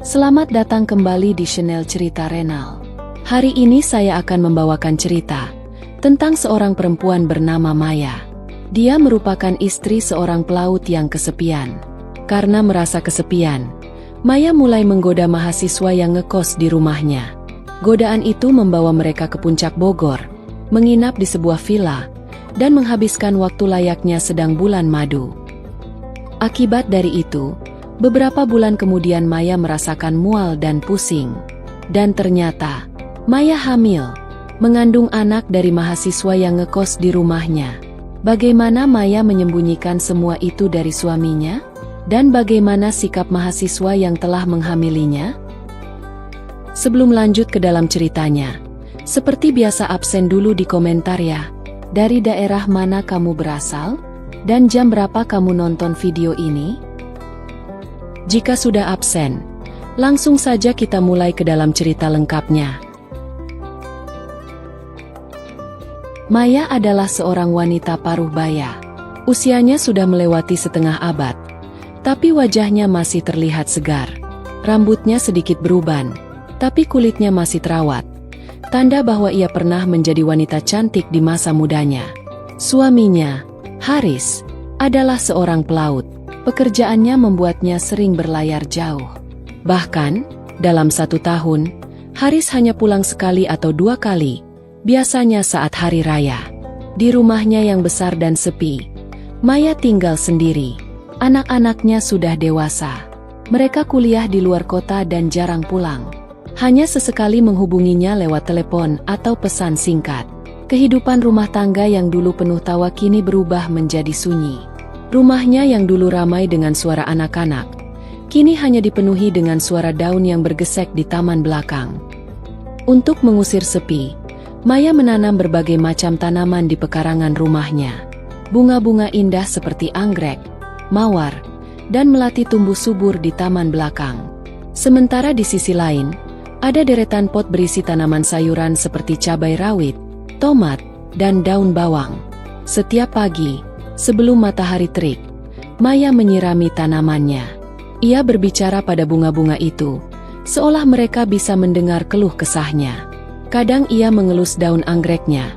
Selamat datang kembali di channel Cerita Renal. Hari ini saya akan membawakan cerita tentang seorang perempuan bernama Maya. Dia merupakan istri seorang pelaut yang kesepian. Karena merasa kesepian, Maya mulai menggoda mahasiswa yang ngekos di rumahnya. Godaan itu membawa mereka ke puncak Bogor, menginap di sebuah villa, dan menghabiskan waktu layaknya sedang bulan madu. Akibat dari itu, beberapa bulan kemudian Maya merasakan mual dan pusing. Dan ternyata, Maya hamil, mengandung anak dari mahasiswa yang ngekos di rumahnya. Bagaimana Maya menyembunyikan semua itu dari suaminya? Dan bagaimana sikap mahasiswa yang telah menghamilinya? Sebelum lanjut ke dalam ceritanya, seperti biasa absen dulu di komentar ya. Dari daerah mana kamu berasal? Dan jam berapa kamu nonton video ini? Jika sudah absen, langsung saja kita mulai ke dalam cerita lengkapnya. Maya adalah seorang wanita paruh baya. Usianya sudah melewati setengah abad, tapi wajahnya masih terlihat segar. Rambutnya sedikit beruban, tapi kulitnya masih terawat. Tanda bahwa ia pernah menjadi wanita cantik di masa mudanya. Suaminya, Haris, adalah seorang pelaut. Pekerjaannya membuatnya sering berlayar jauh. Bahkan, dalam 1 tahun, Haris hanya pulang sekali atau 2 kali, biasanya saat hari raya. Di rumahnya yang besar dan sepi, Maya tinggal sendiri. Anak-anaknya sudah dewasa. Mereka kuliah di luar kota dan jarang pulang. Hanya sesekali menghubunginya lewat telepon atau pesan singkat. Kehidupan rumah tangga yang dulu penuh tawa kini berubah menjadi sunyi. Rumahnya yang dulu ramai dengan suara anak-anak, kini hanya dipenuhi dengan suara daun yang bergesek di taman belakang. Untuk mengusir sepi, Maya menanam berbagai macam tanaman di pekarangan rumahnya. Bunga-bunga indah seperti anggrek, mawar, dan melati tumbuh subur di taman belakang. Sementara di sisi lain, ada deretan pot berisi tanaman sayuran seperti cabai rawit, tomat, dan daun bawang. Setiap pagi, sebelum matahari terik, Maya menyirami tanamannya. Ia berbicara pada bunga-bunga itu, seolah mereka bisa mendengar keluh kesahnya. Kadang ia mengelus daun anggreknya,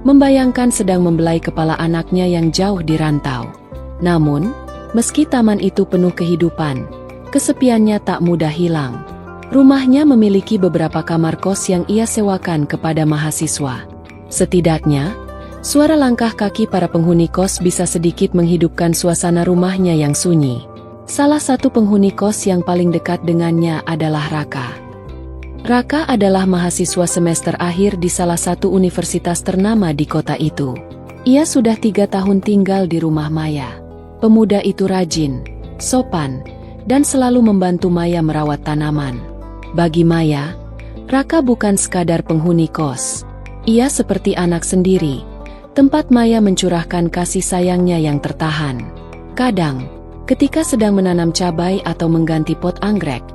membayangkan sedang membelai kepala anaknya yang jauh di rantau. Namun, meski taman itu penuh kehidupan, kesepiannya tak mudah hilang. Rumahnya memiliki beberapa kamar kos yang ia sewakan kepada mahasiswa. Setidaknya, suara langkah kaki para penghuni kos bisa sedikit menghidupkan suasana rumahnya yang sunyi. Salah satu penghuni kos yang paling dekat dengannya adalah Raka. Raka adalah mahasiswa semester akhir di salah satu universitas ternama di kota itu. Ia sudah 3 tahun tinggal di rumah Maya. Pemuda itu rajin, sopan, dan selalu membantu Maya merawat tanaman. Bagi Maya, Raka bukan sekadar penghuni kos. Ia seperti anak sendiri, tempat Maya mencurahkan kasih sayangnya yang tertahan. Kadang, ketika sedang menanam cabai atau mengganti pot anggrek,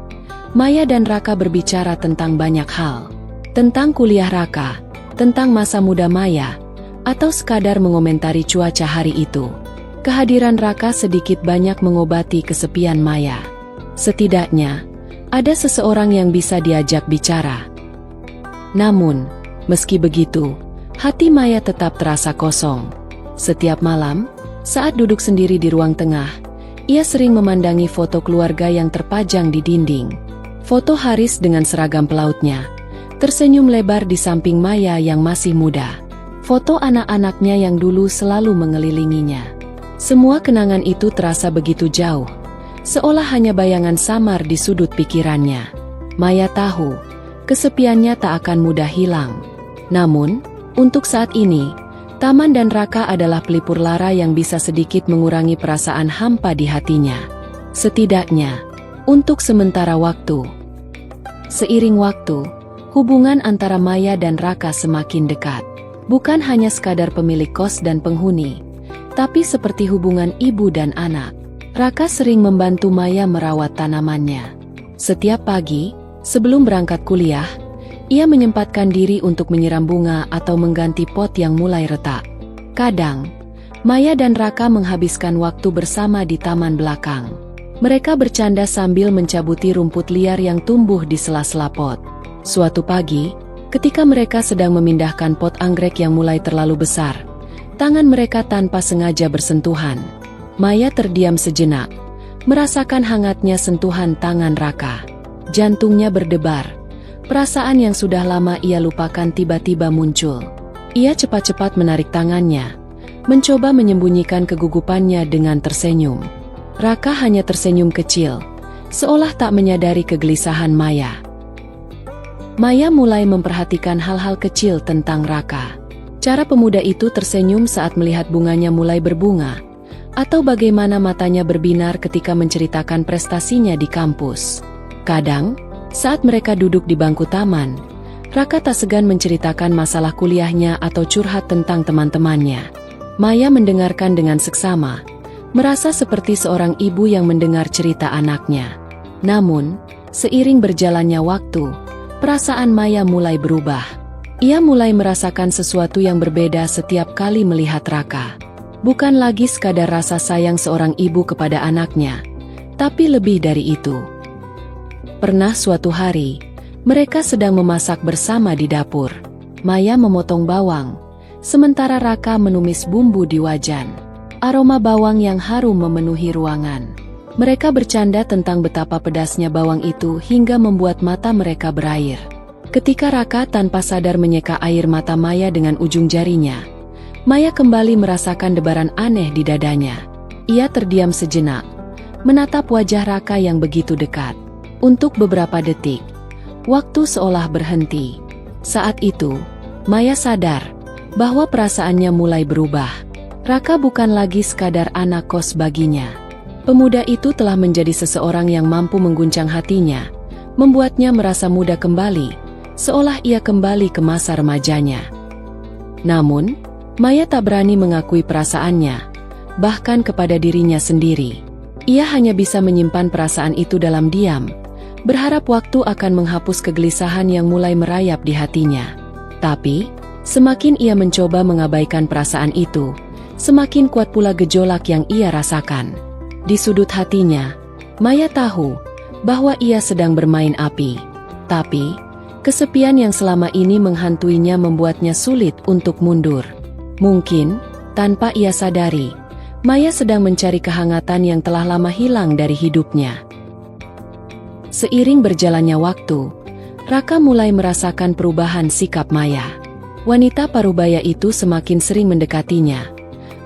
Maya dan Raka berbicara tentang banyak hal. Tentang kuliah Raka, tentang masa muda Maya, atau sekadar mengomentari cuaca hari itu. Kehadiran Raka sedikit banyak mengobati kesepian Maya. Setidaknya, ada seseorang yang bisa diajak bicara. Namun, meski begitu, hati Maya tetap terasa kosong. Setiap malam, saat duduk sendiri di ruang tengah, ia sering memandangi foto keluarga yang terpajang di dinding. Foto Haris dengan seragam pelautnya, tersenyum lebar di samping Maya yang masih muda. Foto anak-anaknya yang dulu selalu mengelilinginya. Semua kenangan itu terasa begitu jauh, seolah hanya bayangan samar di sudut pikirannya. Maya tahu, kesepiannya tak akan mudah hilang. Namun, untuk saat ini, Taman dan Raka adalah pelipur lara yang bisa sedikit mengurangi perasaan hampa di hatinya. Setidaknya, untuk sementara waktu. Seiring waktu, hubungan antara Maya dan Raka semakin dekat. Bukan hanya sekadar pemilik kos dan penghuni, tapi seperti hubungan ibu dan anak. Raka sering membantu Maya merawat tanamannya. Setiap pagi, sebelum berangkat kuliah, ia menyempatkan diri untuk menyiram bunga atau mengganti pot yang mulai retak. Kadang, Maya dan Raka menghabiskan waktu bersama di taman belakang. Mereka bercanda sambil mencabuti rumput liar yang tumbuh di sela-sela pot. Suatu pagi, ketika mereka sedang memindahkan pot anggrek yang mulai terlalu besar, tangan mereka tanpa sengaja bersentuhan. Maya terdiam sejenak, merasakan hangatnya sentuhan tangan Raka. Jantungnya berdebar. Perasaan yang sudah lama ia lupakan tiba-tiba muncul. Ia cepat-cepat menarik tangannya, mencoba menyembunyikan kegugupannya dengan tersenyum. Raka hanya tersenyum kecil, seolah tak menyadari kegelisahan Maya. Maya mulai memperhatikan hal-hal kecil tentang Raka. Cara pemuda itu tersenyum saat melihat bunganya mulai berbunga, atau bagaimana matanya berbinar ketika menceritakan prestasinya di kampus. Kadang, saat mereka duduk di bangku taman, Raka tak segan menceritakan masalah kuliahnya atau curhat tentang teman-temannya. Maya mendengarkan dengan seksama, merasa seperti seorang ibu yang mendengar cerita anaknya. Namun, seiring berjalannya waktu, perasaan Maya mulai berubah. Ia mulai merasakan sesuatu yang berbeda setiap kali melihat Raka. Bukan lagi sekadar rasa sayang seorang ibu kepada anaknya, tapi lebih dari itu. Pernah suatu hari, mereka sedang memasak bersama di dapur. Maya memotong bawang, sementara Raka menumis bumbu di wajan. Aroma bawang yang harum memenuhi ruangan. Mereka bercanda tentang betapa pedasnya bawang itu hingga membuat mata mereka berair. Ketika Raka tanpa sadar menyeka air mata Maya dengan ujung jarinya, Maya kembali merasakan debaran aneh di dadanya. Ia terdiam sejenak, menatap wajah Raka yang begitu dekat. Untuk beberapa detik, waktu seolah berhenti. Saat itu, Maya sadar bahwa perasaannya mulai berubah. Raka bukan lagi sekadar anak kos baginya. Pemuda itu telah menjadi seseorang yang mampu mengguncang hatinya, membuatnya merasa muda kembali, seolah ia kembali ke masa remajanya. Namun, Maya tak berani mengakui perasaannya, bahkan kepada dirinya sendiri. Ia hanya bisa menyimpan perasaan itu dalam diam, berharap waktu akan menghapus kegelisahan yang mulai merayap di hatinya. Tapi, semakin ia mencoba mengabaikan perasaan itu, semakin kuat pula gejolak yang ia rasakan. Di sudut hatinya, Maya tahu bahwa ia sedang bermain api. Tapi, kesepian yang selama ini menghantuinya membuatnya sulit untuk mundur. Mungkin, tanpa ia sadari, Maya sedang mencari kehangatan yang telah lama hilang dari hidupnya. Seiring berjalannya waktu, Raka mulai merasakan perubahan sikap Maya. Wanita parubaya itu semakin sering mendekatinya,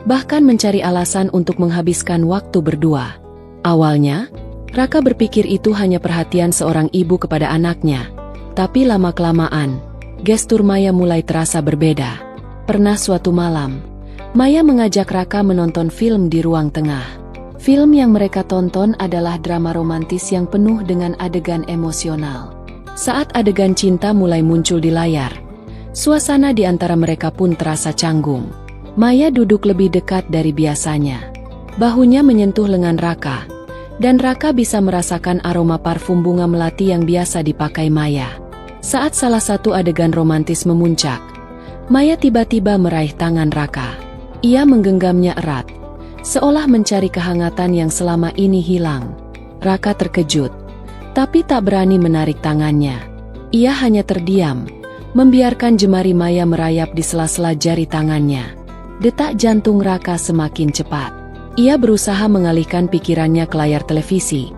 bahkan mencari alasan untuk menghabiskan waktu berdua. Awalnya, Raka berpikir itu hanya perhatian seorang ibu kepada anaknya, tapi lama-kelamaan, gestur Maya mulai terasa berbeda. Pernah suatu malam, Maya mengajak Raka menonton film di ruang tengah. Film yang mereka tonton adalah drama romantis yang penuh dengan adegan emosional. Saat adegan cinta mulai muncul di layar, suasana di antara mereka pun terasa canggung. Maya duduk lebih dekat dari biasanya. Bahunya menyentuh lengan Raka, dan Raka bisa merasakan aroma parfum bunga melati yang biasa dipakai Maya. Saat salah satu adegan romantis memuncak, Maya tiba-tiba meraih tangan Raka. Ia menggenggamnya erat, seolah mencari kehangatan yang selama ini hilang. Raka terkejut, tapi tak berani menarik tangannya. Ia hanya terdiam, membiarkan jemari Maya merayap di sela-sela jari tangannya. Detak jantung Raka semakin cepat. Ia berusaha mengalihkan pikirannya ke layar televisi,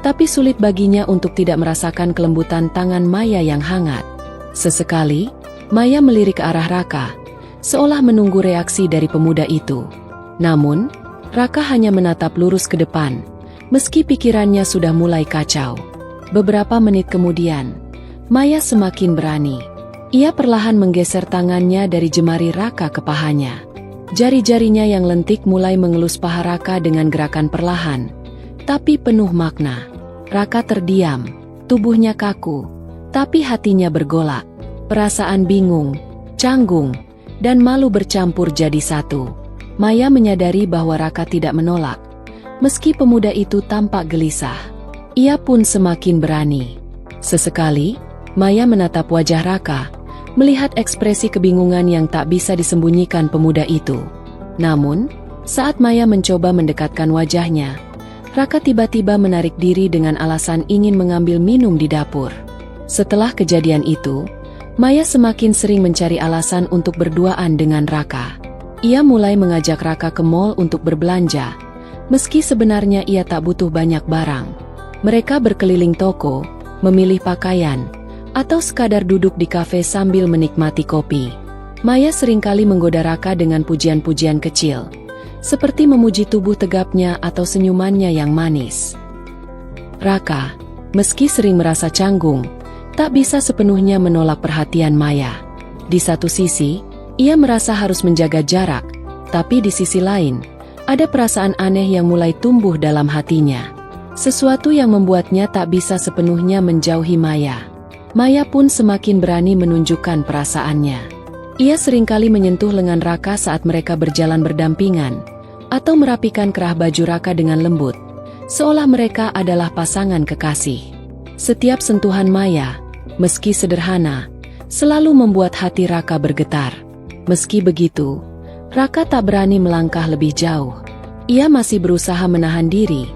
tapi sulit baginya untuk tidak merasakan kelembutan tangan Maya yang hangat. Sesekali, Maya melirik ke arah Raka, seolah menunggu reaksi dari pemuda itu. Namun, Raka hanya menatap lurus ke depan, meski pikirannya sudah mulai kacau. Beberapa menit kemudian, Maya semakin berani. Ia perlahan menggeser tangannya dari jemari Raka ke pahanya. Jari-jarinya yang lentik mulai mengelus paha Raka dengan gerakan perlahan, tapi penuh makna. Raka terdiam, tubuhnya kaku, tapi hatinya bergolak. Perasaan bingung, canggung, dan malu bercampur jadi satu. Maya menyadari bahwa Raka tidak menolak, meski pemuda itu tampak gelisah. Ia pun semakin berani. Sesekali, Maya menatap wajah Raka, melihat ekspresi kebingungan yang tak bisa disembunyikan pemuda itu. Namun, saat Maya mencoba mendekatkan wajahnya, Raka tiba-tiba menarik diri dengan alasan ingin mengambil minum di dapur. Setelah kejadian itu, Maya semakin sering mencari alasan untuk berduaan dengan Raka. Ia mulai mengajak Raka ke mall untuk berbelanja, meski sebenarnya ia tak butuh banyak barang. Mereka berkeliling toko, memilih pakaian, atau sekadar duduk di kafe sambil menikmati kopi. Maya seringkali menggoda Raka dengan pujian-pujian kecil, seperti memuji tubuh tegapnya atau senyumannya yang manis. Raka, meski sering merasa canggung, tak bisa sepenuhnya menolak perhatian Maya. Di satu sisi, ia merasa harus menjaga jarak, tapi di sisi lain, ada perasaan aneh yang mulai tumbuh dalam hatinya. Sesuatu yang membuatnya tak bisa sepenuhnya menjauhi Maya. Maya pun semakin berani menunjukkan perasaannya. Ia seringkali menyentuh lengan Raka saat mereka berjalan berdampingan, atau merapikan kerah baju Raka dengan lembut, seolah mereka adalah pasangan kekasih. Setiap sentuhan Maya, meski sederhana, selalu membuat hati Raka bergetar. Meski begitu, Raka tak berani melangkah lebih jauh. Ia masih berusaha menahan diri,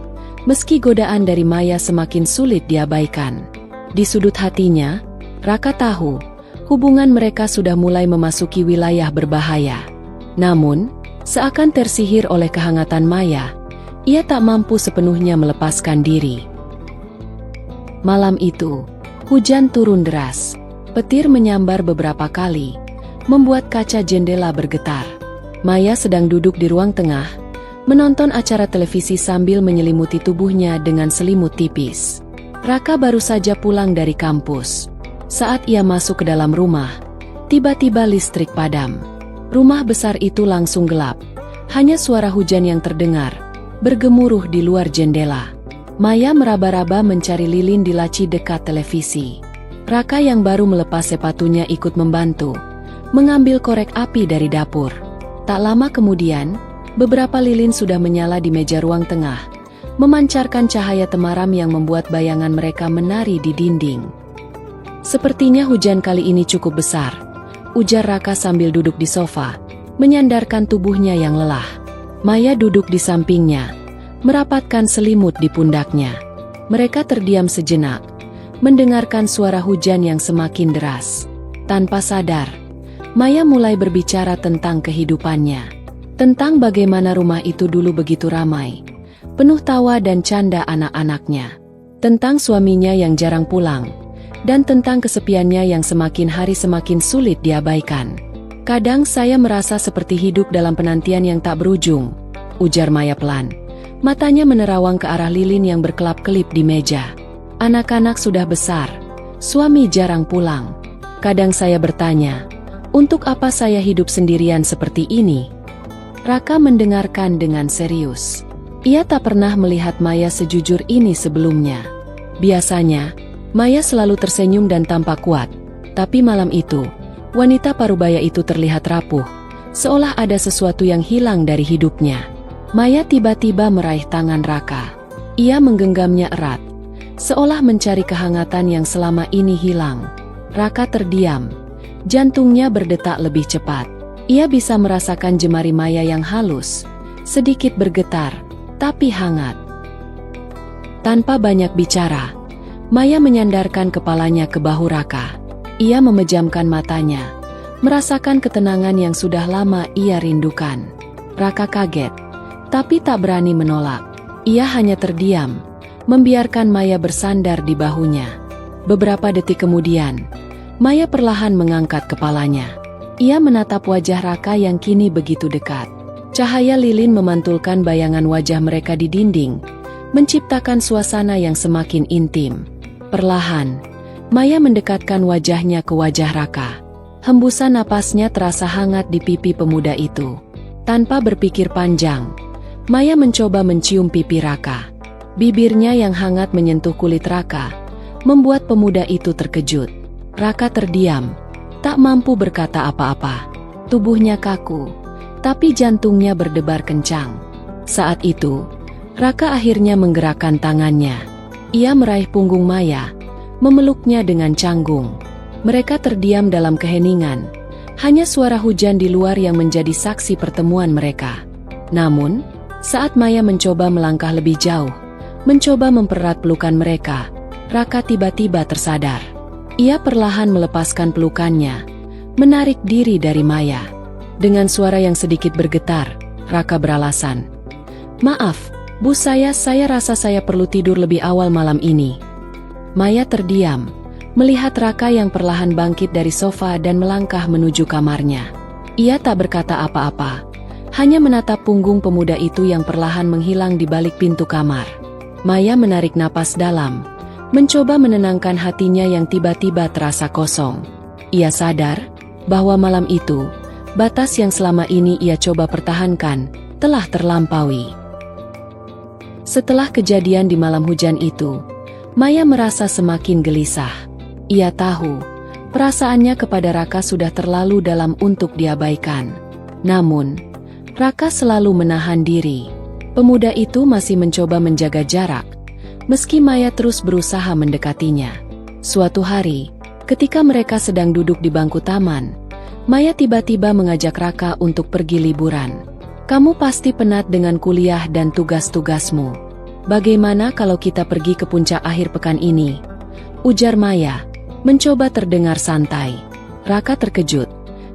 meski godaan dari Maya semakin sulit diabaikan. Di sudut hatinya, Raka tahu, hubungan mereka sudah mulai memasuki wilayah berbahaya. Namun, seakan tersihir oleh kehangatan Maya, ia tak mampu sepenuhnya melepaskan diri. Malam itu, hujan turun deras. Petir menyambar beberapa kali, membuat kaca jendela bergetar. Maya sedang duduk di ruang tengah, menonton acara televisi sambil menyelimuti tubuhnya dengan selimut tipis. Raka baru saja pulang dari kampus. Saat ia masuk ke dalam rumah, tiba-tiba listrik padam. Rumah besar itu langsung gelap. Hanya suara hujan yang terdengar, bergemuruh di luar jendela. Maya meraba-raba mencari lilin di laci dekat televisi. Raka yang baru melepas sepatunya ikut membantu, mengambil korek api dari dapur. Tak lama kemudian, beberapa lilin sudah menyala di meja ruang tengah, memancarkan cahaya temaram yang membuat bayangan mereka menari di dinding. Sepertinya hujan kali ini cukup besar, ujar Raka sambil duduk di sofa, menyandarkan tubuhnya yang lelah. Maya duduk di sampingnya, merapatkan selimut di pundaknya. Mereka terdiam sejenak, mendengarkan suara hujan yang semakin deras. Tanpa sadar, Maya mulai berbicara tentang kehidupannya, tentang bagaimana rumah itu dulu begitu ramai, penuh tawa dan canda anak-anaknya, tentang suaminya yang jarang pulang, dan tentang kesepiannya yang semakin hari semakin sulit diabaikan. Kadang saya merasa seperti hidup dalam penantian yang tak berujung, ujar Maya pelan. Matanya menerawang ke arah lilin yang berkelap-kelip di meja. Anak-anak sudah besar, suami jarang pulang. Kadang saya bertanya, untuk apa saya hidup sendirian seperti ini? Raka mendengarkan dengan serius. Ia tak pernah melihat Maya sejujur ini sebelumnya. Biasanya, Maya selalu tersenyum dan tampak kuat. Tapi malam itu, wanita parubaya itu terlihat rapuh, seolah ada sesuatu yang hilang dari hidupnya. Maya tiba-tiba meraih tangan Raka. Ia menggenggamnya erat, seolah mencari kehangatan yang selama ini hilang. Raka terdiam, jantungnya berdetak lebih cepat. Ia bisa merasakan jemari Maya yang halus, sedikit bergetar, tapi hangat. Tanpa banyak bicara, Maya menyandarkan kepalanya ke bahu Raka. Ia memejamkan matanya, merasakan ketenangan yang sudah lama ia rindukan. Raka kaget, tapi tak berani menolak. Ia hanya terdiam, membiarkan Maya bersandar di bahunya. Beberapa detik kemudian, Maya perlahan mengangkat kepalanya. Ia menatap wajah Raka yang kini begitu dekat. Cahaya lilin memantulkan bayangan wajah mereka di dinding, menciptakan suasana yang semakin intim. Perlahan, Maya mendekatkan wajahnya ke wajah Raka. Hembusan napasnya terasa hangat di pipi pemuda itu. Tanpa berpikir panjang, Maya mencoba mencium pipi Raka. Bibirnya yang hangat menyentuh kulit Raka, membuat pemuda itu terkejut. Raka terdiam, tak mampu berkata apa-apa. Tubuhnya kaku, tapi jantungnya berdebar kencang. Saat itu, Raka akhirnya menggerakkan tangannya. Ia meraih punggung Maya, memeluknya dengan canggung. Mereka terdiam dalam keheningan, hanya suara hujan di luar yang menjadi saksi pertemuan mereka. Namun, saat Maya mencoba melangkah lebih jauh, Mencoba mempererat pelukan mereka, Raka tiba-tiba tersadar. Ia perlahan melepaskan pelukannya, menarik diri dari Maya. Dengan suara yang sedikit bergetar, Raka beralasan, "Maaf, Bu, saya rasa saya perlu tidur lebih awal malam ini." Maya terdiam, melihat Raka yang perlahan bangkit dari sofa dan melangkah menuju kamarnya. Ia tak berkata apa-apa, hanya menatap punggung pemuda itu yang perlahan menghilang di balik pintu kamar. Maya menarik napas dalam, mencoba menenangkan hatinya yang tiba-tiba terasa kosong. Ia sadar bahwa malam itu, batas yang selama ini ia coba pertahankan, telah terlampaui. Setelah kejadian di malam hujan itu, Maya merasa semakin gelisah. Ia tahu, perasaannya kepada Raka sudah terlalu dalam untuk diabaikan. Namun, Raka selalu menahan diri. Pemuda itu masih mencoba menjaga jarak, meski Maya terus berusaha mendekatinya. Suatu hari, ketika mereka sedang duduk di bangku taman, Maya tiba-tiba mengajak Raka untuk pergi liburan. "Kamu pasti penat dengan kuliah dan tugas-tugasmu. Bagaimana kalau kita pergi ke puncak akhir pekan ini?" ujar Maya, mencoba terdengar santai. Raka terkejut,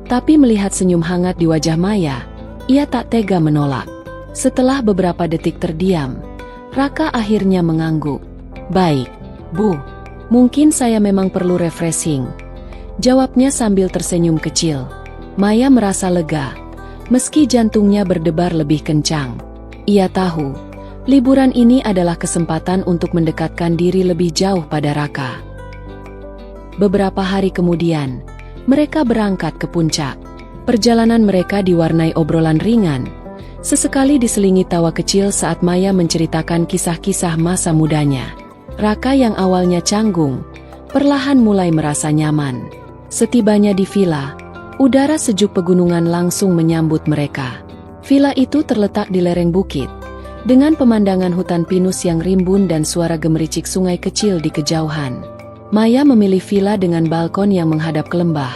tapi melihat senyum hangat di wajah Maya, ia tak tega menolak. Setelah beberapa detik terdiam, Raka akhirnya mengangguk. "Baik, Bu, mungkin saya memang perlu refreshing," jawabnya sambil tersenyum kecil. Maya merasa lega, meski jantungnya berdebar lebih kencang. Ia tahu, liburan ini adalah kesempatan untuk mendekatkan diri lebih jauh pada Raka. Beberapa hari kemudian, mereka berangkat ke puncak. Perjalanan mereka diwarnai obrolan ringan, sesekali diselingi tawa kecil saat Maya menceritakan kisah-kisah masa mudanya. Raka yang awalnya canggung, perlahan mulai merasa nyaman. Setibanya di villa, udara sejuk pegunungan langsung menyambut mereka. Villa itu terletak di lereng bukit, dengan pemandangan hutan pinus yang rimbun dan suara gemericik sungai kecil di kejauhan. Maya memilih villa dengan balkon yang menghadap ke lembah,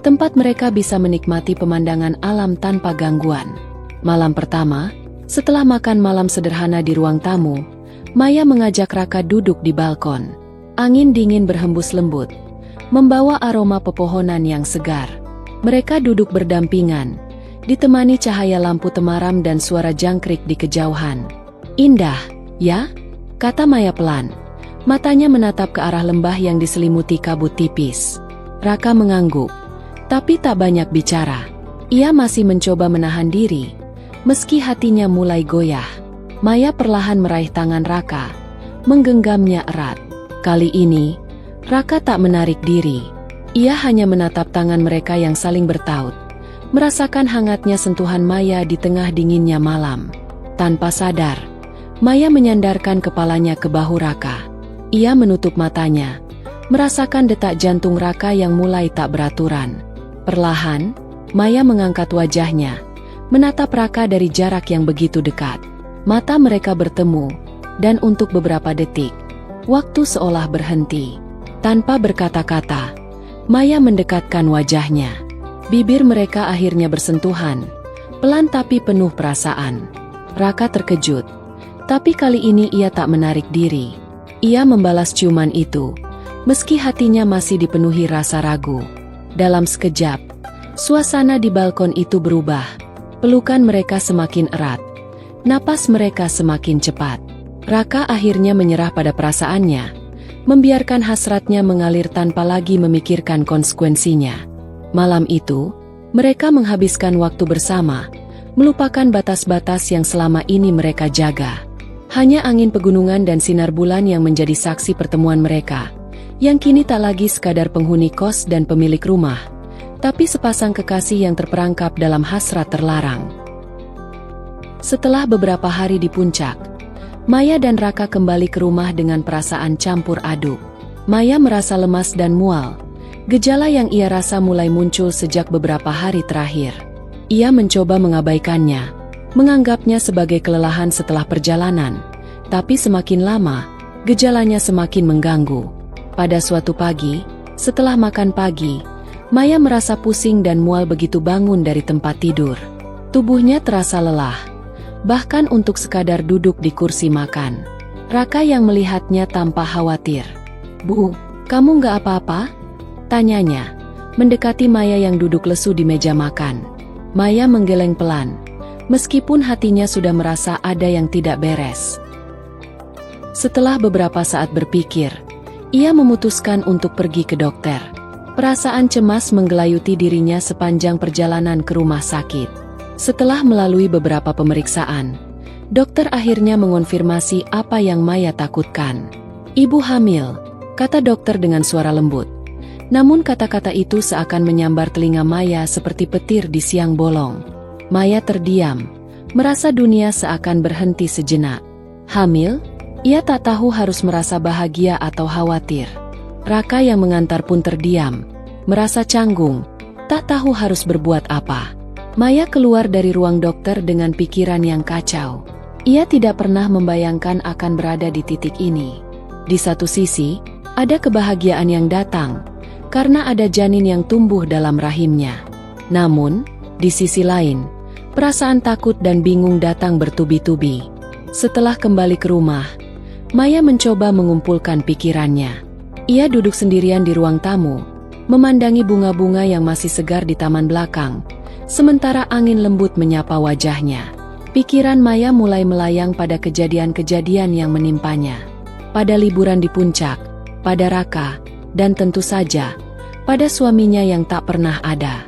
tempat mereka bisa menikmati pemandangan alam tanpa gangguan. Malam pertama, setelah makan malam sederhana di ruang tamu, Maya mengajak Raka duduk di balkon. Angin dingin berhembus lembut, membawa aroma pepohonan yang segar. Mereka duduk berdampingan, ditemani cahaya lampu temaram dan suara jangkrik di kejauhan. "Indah, ya?" kata Maya pelan. Matanya menatap ke arah lembah yang diselimuti kabut tipis. Raka mengangguk, tapi tak banyak bicara. Ia masih mencoba menahan diri, meski hatinya mulai goyah. Maya perlahan meraih tangan Raka, menggenggamnya erat. Kali ini, Raka tak menarik diri. Ia hanya menatap tangan mereka yang saling bertaut, merasakan hangatnya sentuhan Maya di tengah dinginnya malam. Tanpa sadar, Maya menyandarkan kepalanya ke bahu Raka. Ia menutup matanya, merasakan detak jantung Raka yang mulai tak beraturan. Perlahan, Maya mengangkat wajahnya, menatap Raka dari jarak yang begitu dekat. Mata mereka bertemu, dan untuk beberapa detik, waktu seolah berhenti. Tanpa berkata-kata, Maya mendekatkan wajahnya. Bibir mereka akhirnya bersentuhan, pelan tapi penuh perasaan. Raka terkejut, tapi kali ini ia tak menarik diri. Ia membalas ciuman itu, meski hatinya masih dipenuhi rasa ragu. Dalam sekejap, suasana di balkon itu berubah. Pelukan mereka semakin erat, napas mereka semakin cepat. Raka akhirnya menyerah pada perasaannya, membiarkan hasratnya mengalir tanpa lagi memikirkan konsekuensinya. Malam itu, mereka menghabiskan waktu bersama, melupakan batas-batas yang selama ini mereka jaga. Hanya angin pegunungan dan sinar bulan yang menjadi saksi pertemuan mereka, yang kini tak lagi sekadar penghuni kos dan pemilik rumah, tapi sepasang kekasih yang terperangkap dalam hasrat terlarang. Setelah beberapa hari di puncak, Maya dan Raka kembali ke rumah dengan perasaan campur aduk. Maya merasa lemas dan mual. Gejala yang ia rasa mulai muncul sejak beberapa hari terakhir. Ia mencoba mengabaikannya, menganggapnya sebagai kelelahan setelah perjalanan, tapi semakin lama, gejalanya semakin mengganggu. Pada suatu pagi, setelah makan pagi, Maya merasa pusing dan mual begitu bangun dari tempat tidur. Tubuhnya terasa lelah, bahkan untuk sekadar duduk di kursi makan. Raka yang melihatnya tanpa khawatir. "Bu, kamu nggak apa-apa?" tanyanya, mendekati Maya yang duduk lesu di meja makan. Maya menggeleng pelan, meskipun hatinya sudah merasa ada yang tidak beres. Setelah beberapa saat berpikir, ia memutuskan untuk pergi ke dokter. Perasaan cemas menggelayuti dirinya sepanjang perjalanan ke rumah sakit. Setelah melalui beberapa pemeriksaan, dokter akhirnya mengonfirmasi apa yang Maya takutkan. "Ibu hamil," kata dokter dengan suara lembut. Namun kata-kata itu seakan menyambar telinga Maya seperti petir di siang bolong. Maya terdiam, merasa dunia seakan berhenti sejenak. Hamil? Ia tak tahu harus merasa bahagia atau khawatir. Raka yang mengantar pun terdiam, merasa canggung, tak tahu harus berbuat apa. Maya keluar dari ruang dokter dengan pikiran yang kacau. Ia tidak pernah membayangkan akan berada di titik ini. Di satu sisi, ada kebahagiaan yang datang, karena ada janin yang tumbuh dalam rahimnya. Namun, di sisi lain, perasaan takut dan bingung datang bertubi-tubi. Setelah kembali ke rumah, Maya mencoba mengumpulkan pikirannya. Ia duduk sendirian di ruang tamu, memandangi bunga-bunga yang masih segar di taman belakang, sementara angin lembut menyapa wajahnya. Pikiran Maya mulai melayang pada kejadian-kejadian yang menimpanya. Pada liburan di puncak, pada Raka, dan tentu saja, pada suaminya yang tak pernah ada.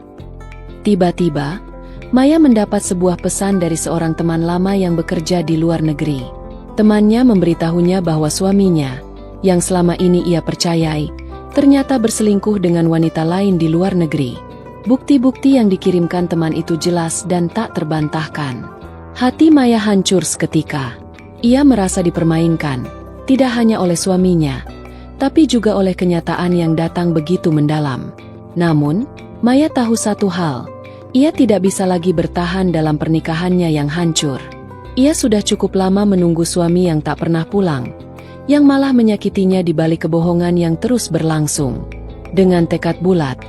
Tiba-tiba, Maya mendapat sebuah pesan dari seorang teman lama yang bekerja di luar negeri. Temannya memberitahunya bahwa suaminya, yang selama ini ia percayai, ternyata berselingkuh dengan wanita lain di luar negeri. Bukti-bukti yang dikirimkan teman itu jelas dan tak terbantahkan. Hati Maya hancur seketika. Ia merasa dipermainkan, tidak hanya oleh suaminya, tapi juga oleh kenyataan yang datang begitu mendalam. Namun, Maya tahu satu hal, ia tidak bisa lagi bertahan dalam pernikahannya yang hancur. Ia sudah cukup lama menunggu suami yang tak pernah pulang, yang malah menyakitinya di balik kebohongan yang terus berlangsung. Dengan tekad bulat,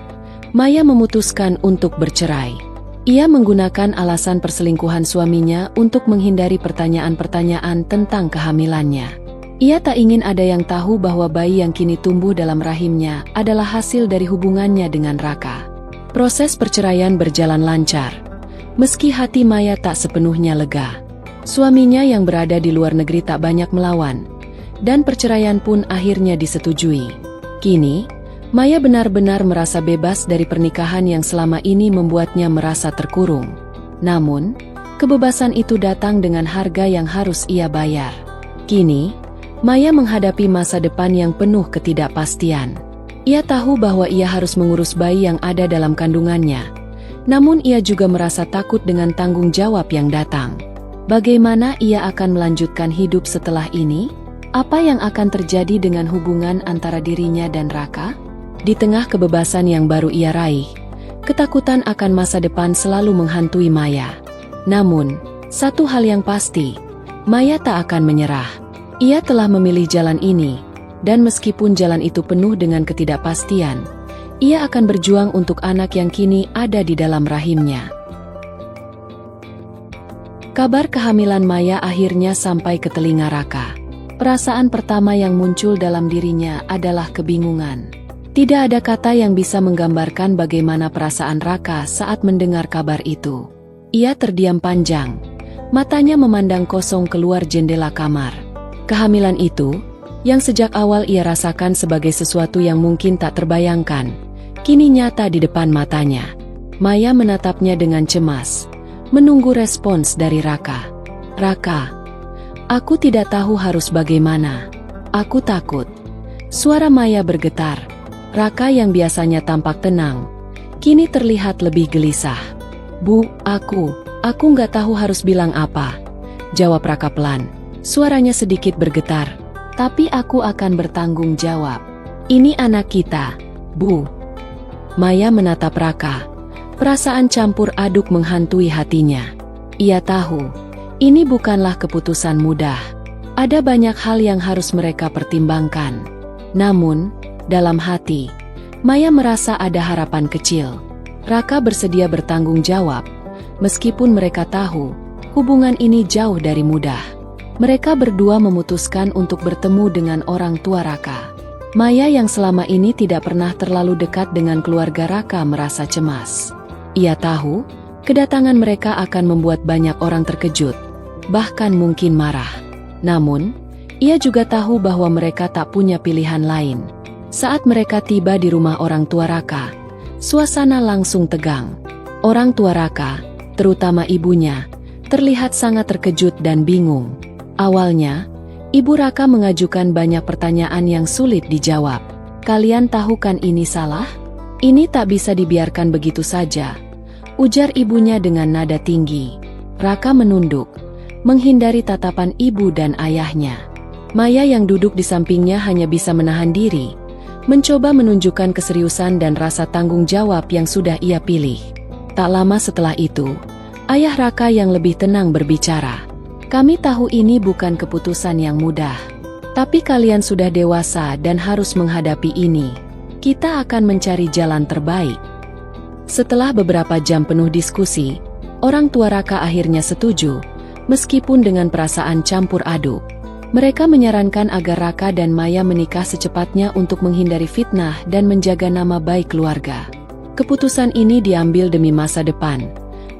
Maya memutuskan untuk bercerai. Ia menggunakan alasan perselingkuhan suaminya untuk menghindari pertanyaan-pertanyaan tentang kehamilannya. Ia tak ingin ada yang tahu bahwa bayi yang kini tumbuh dalam rahimnya adalah hasil dari hubungannya dengan Raka. Proses perceraian berjalan lancar, meski hati Maya tak sepenuhnya lega. Suaminya yang berada di luar negeri tak banyak melawan, dan perceraian pun akhirnya disetujui. Kini, Maya benar-benar merasa bebas dari pernikahan yang selama ini membuatnya merasa terkurung. Namun, kebebasan itu datang dengan harga yang harus ia bayar. Kini, Maya menghadapi masa depan yang penuh ketidakpastian. Ia tahu bahwa ia harus mengurus bayi yang ada dalam kandungannya, namun ia juga merasa takut dengan tanggung jawab yang datang. Bagaimana ia akan melanjutkan hidup setelah ini? Apa yang akan terjadi dengan hubungan antara dirinya dan Raka? Di tengah kebebasan yang baru ia raih, ketakutan akan masa depan selalu menghantui Maya. Namun, satu hal yang pasti, Maya tak akan menyerah. Ia telah memilih jalan ini, dan meskipun jalan itu penuh dengan ketidakpastian, ia akan berjuang untuk anak yang kini ada di dalam rahimnya. Kabar kehamilan Maya akhirnya sampai ke telinga Raka. Perasaan pertama yang muncul dalam dirinya adalah kebingungan. Tidak ada kata yang bisa menggambarkan bagaimana perasaan Raka saat mendengar kabar itu. Ia terdiam panjang, matanya memandang kosong keluar jendela kamar. Kehamilan itu, yang sejak awal ia rasakan sebagai sesuatu yang mungkin tak terbayangkan, kini nyata di depan matanya. Maya menatapnya dengan cemas, menunggu respons dari Raka. "Raka, aku tidak tahu harus bagaimana. Aku takut." Suara Maya bergetar. Raka yang biasanya tampak tenang, kini terlihat lebih gelisah. "Bu, aku nggak tahu harus bilang apa," jawab Raka pelan. Suaranya sedikit bergetar, "tapi aku akan bertanggung jawab. Ini anak kita, Bu." Maya menatap Raka. Perasaan campur aduk menghantui hatinya. Ia tahu, ini bukanlah keputusan mudah. Ada banyak hal yang harus mereka pertimbangkan. Namun, dalam hati, Maya merasa ada harapan kecil. Raka bersedia bertanggung jawab, meskipun mereka tahu, hubungan ini jauh dari mudah. Mereka berdua memutuskan untuk bertemu dengan orang tua Raka. Maya yang selama ini tidak pernah terlalu dekat dengan keluarga Raka merasa cemas. Ia tahu, kedatangan mereka akan membuat banyak orang terkejut, bahkan mungkin marah. Namun, ia juga tahu bahwa mereka tak punya pilihan lain. Saat mereka tiba di rumah orang tua Raka, suasana langsung tegang. Orang tua Raka, terutama ibunya, terlihat sangat terkejut dan bingung. Awalnya, Ibu Raka mengajukan banyak pertanyaan yang sulit dijawab. "Kalian tahu kan ini salah? Ini tak bisa dibiarkan begitu saja," ujar ibunya dengan nada tinggi. Raka menunduk, menghindari tatapan ibu dan ayahnya. Maya yang duduk di sampingnya hanya bisa menahan diri, mencoba menunjukkan keseriusan dan rasa tanggung jawab yang sudah ia pilih. Tak lama setelah itu, ayah Raka yang lebih tenang berbicara. "Kami tahu ini bukan keputusan yang mudah. Tapi kalian sudah dewasa dan harus menghadapi ini. Kita akan mencari jalan terbaik." Setelah beberapa jam penuh diskusi, orang tua Raka akhirnya setuju, meskipun dengan perasaan campur aduk. Mereka menyarankan agar Raka dan Maya menikah secepatnya untuk menghindari fitnah dan menjaga nama baik keluarga. Keputusan ini diambil demi masa depan.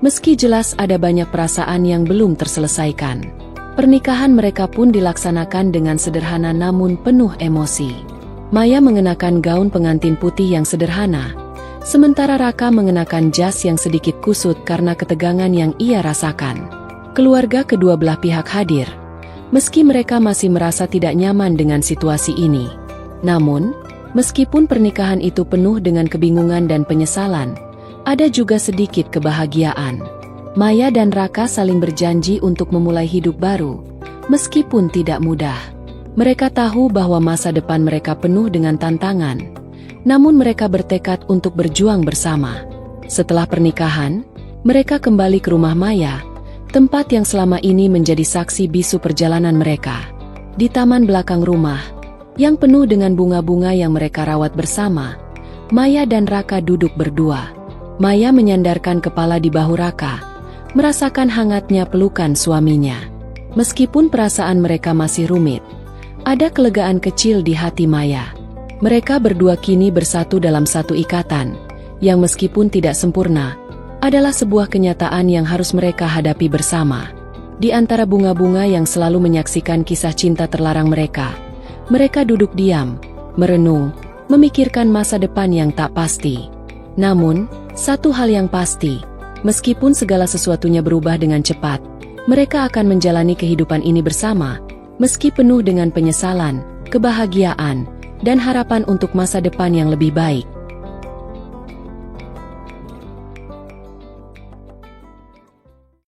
Meski jelas ada banyak perasaan yang belum terselesaikan. Pernikahan mereka pun dilaksanakan dengan sederhana namun penuh emosi. Maya mengenakan gaun pengantin putih yang sederhana, sementara Raka mengenakan jas yang sedikit kusut karena ketegangan yang ia rasakan. Keluarga kedua belah pihak hadir, meski mereka masih merasa tidak nyaman dengan situasi ini. Namun, meskipun pernikahan itu penuh dengan kebingungan dan penyesalan, ada juga sedikit kebahagiaan. Maya dan Raka saling berjanji untuk memulai hidup baru, meskipun tidak mudah. Mereka tahu bahwa masa depan mereka penuh dengan tantangan, namun mereka bertekad untuk berjuang bersama. Setelah pernikahan, mereka kembali ke rumah Maya, tempat yang selama ini menjadi saksi bisu perjalanan mereka. Di taman belakang rumah, yang penuh dengan bunga-bunga yang mereka rawat bersama, Maya dan Raka duduk berdua. Maya menyandarkan kepala di bahu Raka, merasakan hangatnya pelukan suaminya. Meskipun perasaan mereka masih rumit, ada kelegaan kecil di hati Maya. Mereka berdua kini bersatu dalam satu ikatan, yang meskipun tidak sempurna, adalah sebuah kenyataan yang harus mereka hadapi bersama. Di antara bunga-bunga yang selalu menyaksikan kisah cinta terlarang mereka duduk diam, merenung, memikirkan masa depan yang tak pasti. Namun, satu hal yang pasti, meskipun segala sesuatunya berubah dengan cepat, mereka akan menjalani kehidupan ini bersama, meski penuh dengan penyesalan, kebahagiaan, dan harapan untuk masa depan yang lebih baik.